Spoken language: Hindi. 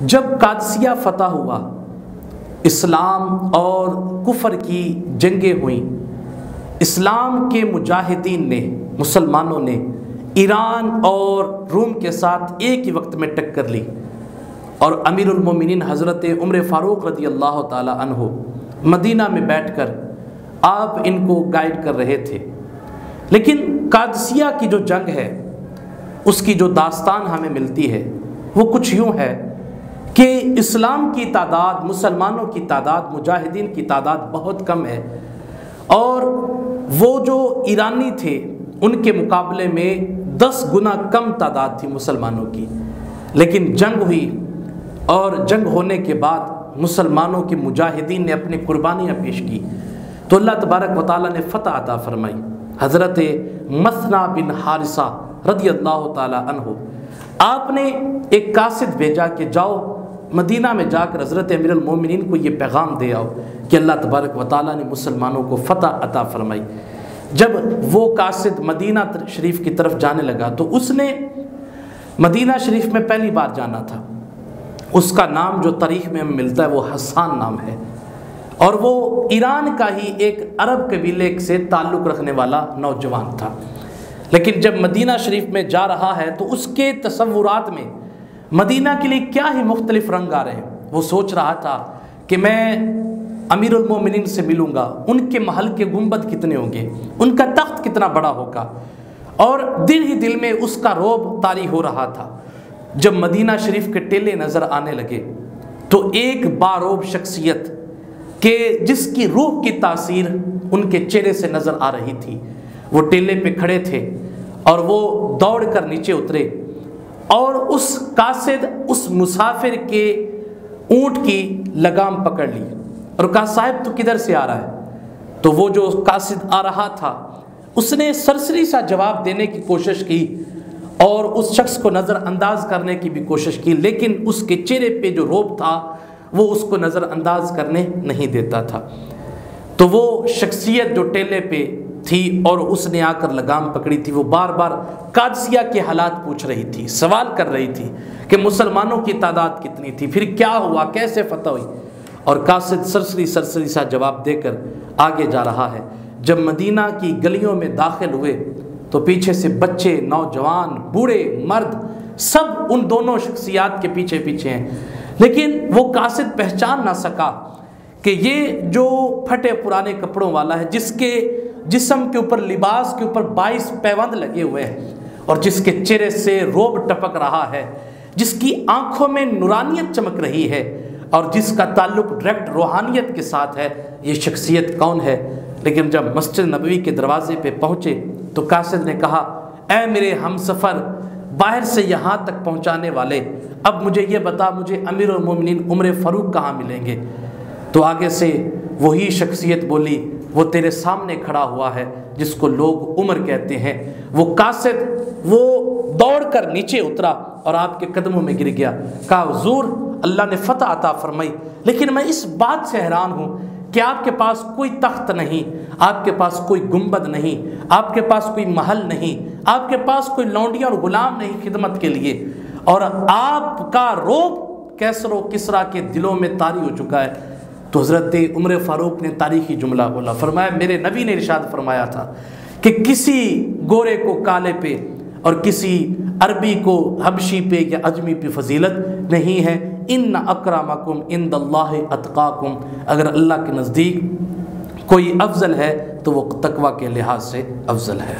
जब कादसिया फतह हुआ, इस्लाम और कुफर की जंगें हुई, इस्लाम के मुजाहिदीन ने, मुसलमानों ने ईरान और रूम के साथ एक ही वक्त में टक्कर ली और अमीरुल मोमिनीन हज़रत उमर फ़ारूक रज़ी अल्लाह ताला अन्हो मदीना में बैठकर आप इनको गाइड कर रहे थे। लेकिन कादसिया की जो जंग है उसकी जो दास्तान हमें मिलती है वो कुछ यूँ है कि इस्लाम की तादाद, मुसलमानों की तादाद, मुजाहिदीन की तादाद बहुत कम है और वो जो ईरानी थे उनके मुकाबले में 10 गुना कम तादाद थी मुसलमानों की। लेकिन जंग हुई और जंग होने के बाद मुसलमानों के मुजाहिदीन ने अपनी कुर्बानियाँ पेश की तो अल्लाह तबारक व तआला ने फ़तह अता फरमाई। हज़रत मसना बिन हारिसा रज़ी अल्लाह ताला अन्हु, आपने एक कासिद भेजा कि जाओ मदीना में जाकर हज़रत अमीरुल मोमिनीन को ये पैगाम दे आओ कि अल्लाह तबारक व तआला ने मुसलमानों को फ़तह अता फरमाई। जब वो कासिद मदीना शरीफ की तरफ जाने लगा तो उसने मदीना शरीफ में पहली बार जाना था। उसका नाम जो तारीख़ में हमें मिलता है वो हसान नाम है और वो ईरान का ही एक अरब कबीले से ताल्लुक़ रखने वाला नौजवान था। लेकिन जब मदीना शरीफ में जा रहा है तो उसके तसव्वुरात में मदीना के लिए क्या ही मुख्तलिफ रंग आ रहे हैं। वो सोच रहा था कि मैं अमीरुल मोमिनीन से मिलूँगा, उनके महल के गुंबद कितने होंगे, उनका तख्त कितना बड़ा होगा, और दिल ही दिल में उसका रौब तारी हो रहा था। जब मदीना शरीफ के टेले नज़र आने लगे तो एक बारोब शख्सियत के जिसकी रूह की तासीर उनके चेहरे से नज़र आ रही थी, वो टेले पे खड़े थे और वो दौड़ कर नीचे उतरे और उस कासिद, उस मुसाफिर के ऊँट की लगाम पकड़ ली और कहा, साहब तो किधर से आ रहा है? तो वो जो कासिद आ रहा था उसने सरसरी सा जवाब देने की कोशिश की और उस शख्स को नज़रअंदाज करने की भी कोशिश की, लेकिन उसके चेहरे पे जो रौब था वो उसको नज़रअंदाज करने नहीं देता था। तो वो शख्सियत जो टेले पे थी और उसने आकर लगाम पकड़ी थी, वो बार बार कादसिया के हालात पूछ रही थी, सवाल कर रही थी कि मुसलमानों की तादाद कितनी थी, फिर क्या हुआ, कैसे फतह हुई। और कासिद सरसरी सा जवाब देकर आगे जा रहा है। जब मदीना की गलियों में दाखिल हुए तो पीछे से बच्चे, नौजवान, बूढ़े, मर्द सब उन दोनों शख्सियात के पीछे पीछे हैं। लेकिन वो कासिद पहचान ना सका कि ये जो फटे पुराने कपड़ों वाला है, जिसके जिस्म के ऊपर, लिबास के ऊपर 22 पैबंद लगे हुए हैं और जिसके चेहरे से रोब टपक रहा है, जिसकी आंखों में नूरानियत चमक रही है और जिसका ताल्लुक डायरेक्ट रूहानियत के साथ है, ये शख्सियत कौन है। लेकिन जब मस्जिद नबवी के दरवाजे पे पहुँचे तो कासिद ने कहा, ऐ मेरे हमसफ़र, बाहर से यहाँ तक पहुँचाने वाले, अब मुझे ये बता, मुझे अमीरुल मोमिनीन उमर फ़ारूक कहाँ मिलेंगे? तो आगे से वही शख्सियत बोली, वो तेरे सामने खड़ा हुआ है जिसको लोग उमर कहते हैं। वो कासिद वो दौड़कर नीचे उतरा और आपके कदमों में गिर गया। कहा, हुजूर अल्लाह ने फ़तह अता फरमाई, लेकिन मैं इस बात से हैरान हूँ कि आपके पास कोई तख्त नहीं, आपके पास कोई गुंबद नहीं, आपके पास कोई महल नहीं, आपके पास कोई लौंडिया और गुलाम नहीं खिदमत के लिए, और आपका रोब कैसर व किसरा के दिलों में तारी हो चुका है। तो हज़रत उमर फ़ारूक ने तारीख़ी जुमला बोला, फरमाया, मेरे नबी ने इरशाद फरमाया था कि किसी गोरे को काले पे और किसी अरबी को हबशी पे या अजमी पे फजीलत नहीं है। इन्ना अकरमकुम इंदल्लाहि अतकाकुम, अगर अल्लाह के नज़दीक कोई अफजल है तो वो तकवा के लिहाज से अफजल है।